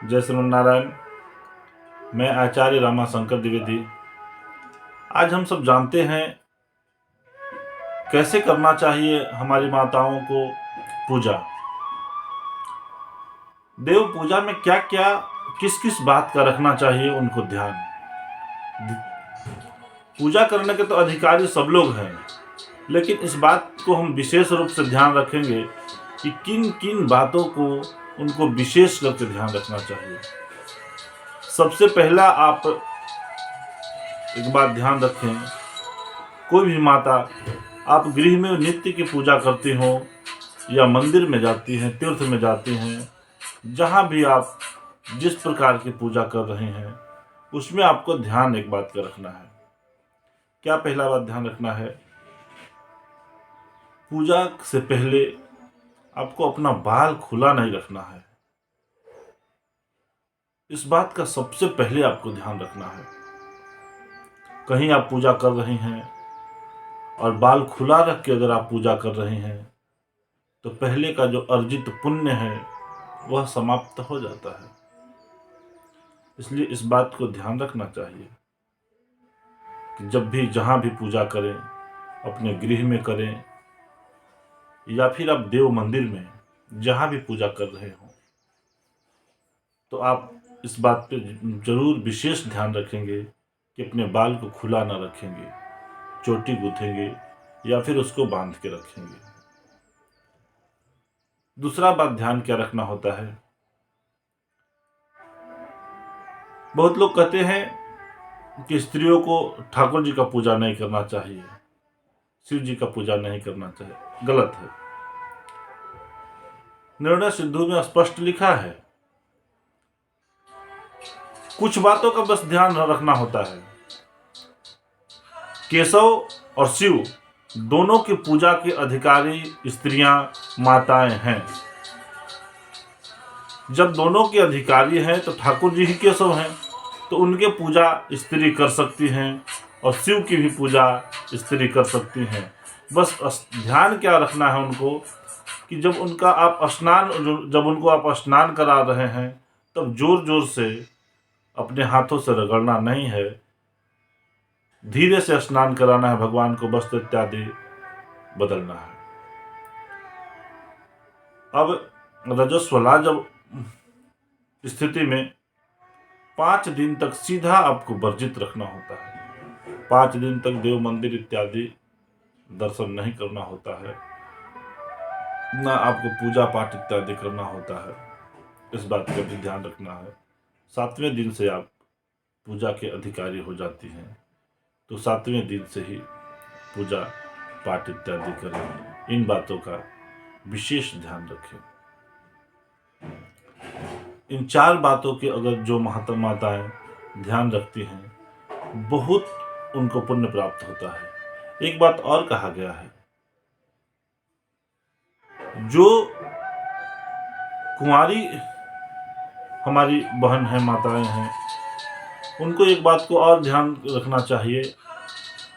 जय श्रीमन नारायण। मैं आचार्य रामाशंकर द्विवेदी। आज हम सब जानते हैं कैसे करना चाहिए हमारी माताओं को पूजा। देव पूजा में क्या क्या किस किस बात का रखना चाहिए उनको ध्यान। पूजा करने के तो अधिकारी सब लोग हैं, लेकिन इस बात को हम विशेष रूप से ध्यान रखेंगे कि किन किन बातों को उनको विशेष करके ध्यान रखना चाहिए। सबसे पहला आप एक बात ध्यान रखें, कोई भी माता आप गृह में नित्य की पूजा करती हो या मंदिर में जाती हैं, तीर्थ में जाती हैं, जहाँ भी आप जिस प्रकार की पूजा कर रहे हैं उसमें आपको ध्यान एक बात का रखना है। क्या पहला बात ध्यान रखना है, पूजा से पहले आपको अपना बाल खुला नहीं रखना है। इस बात का सबसे पहले आपको ध्यान रखना है। कहीं आप पूजा कर रहे हैं और बाल खुला रख के अगर आप पूजा कर रहे हैं तो पहले का जो अर्जित पुण्य है वह समाप्त हो जाता है। इसलिए इस बात को ध्यान रखना चाहिए कि जब भी जहाँ भी पूजा करें, अपने गृह में करें या फिर आप देव मंदिर में जहाँ भी पूजा कर रहे हो, तो आप इस बात पे जरूर विशेष ध्यान रखेंगे कि अपने बाल को खुला ना रखेंगे, चोटी गूंथेंगे या फिर उसको बांध के रखेंगे। दूसरा बात ध्यान क्या रखना होता है, बहुत लोग कहते हैं कि स्त्रियों को ठाकुर जी का पूजा नहीं करना चाहिए, शिव जी का पूजा नहीं करना चाहिए। गलत है। निर्णय सिद्धू में स्पष्ट लिखा है, कुछ बातों का बस ध्यान रखना होता है। केशव और शिव दोनों की पूजा के अधिकारी स्त्रियां माताएं हैं। जब दोनों के अधिकारी हैं तो ठाकुर जी ही केशव हैं, तो उनके पूजा स्त्री कर सकती हैं और शिव की भी पूजा स्त्री कर सकती हैं। बस ध्यान क्या रखना है उनको कि जब उनको आप स्नान करा रहे हैं तब जोर जोर से अपने हाथों से रगड़ना नहीं है, धीरे से स्नान कराना है, भगवान को वस्त्र इत्यादि बदलना है। अब रजस्वला जब स्थिति में 5 दिन तक सीधा आपको वर्जित रखना होता है। 5 दिन तक देव मंदिर इत्यादि दर्शन नहीं करना होता है, ना आपको पूजा पाठ इत्यादि करना होता है। इस बात का भी ध्यान रखना है। 7वें दिन से आप पूजा के अधिकारी हो जाती हैं, तो 7वें दिन से ही पूजा पाठ इत्यादि करें। इन बातों का विशेष ध्यान रखें। इन 4 बातों के अगर जो माताएं ध्यान रखती हैं, बहुत उनको पुण्य प्राप्त होता है। एक बात और कहा गया है, जो कुंवारी हमारी बहन है, माताएं हैं, उनको एक बात को और ध्यान रखना चाहिए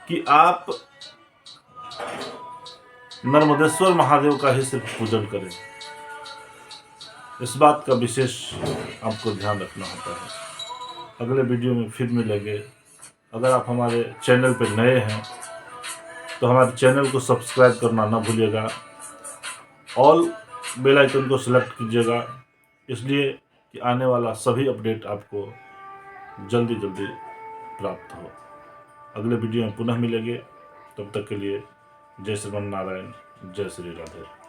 कि आप नर्मदेश्वर महादेव का ही सिर्फ पूजन करें। इस बात का विशेष आपको ध्यान रखना होता है। अगले वीडियो में फिर मिलेंगे। अगर आप हमारे चैनल पर नए हैं तो हमारे चैनल को सब्सक्राइब करना ना भूलिएगा, ऑल बेल आइकन को सिलेक्ट कीजिएगा, इसलिए कि आने वाला सभी अपडेट आपको जल्दी जल्दी प्राप्त हो। अगले वीडियो में पुनः मिलेंगे। तब तक के लिए जय श्रीमन नारायण, जय श्री राधे।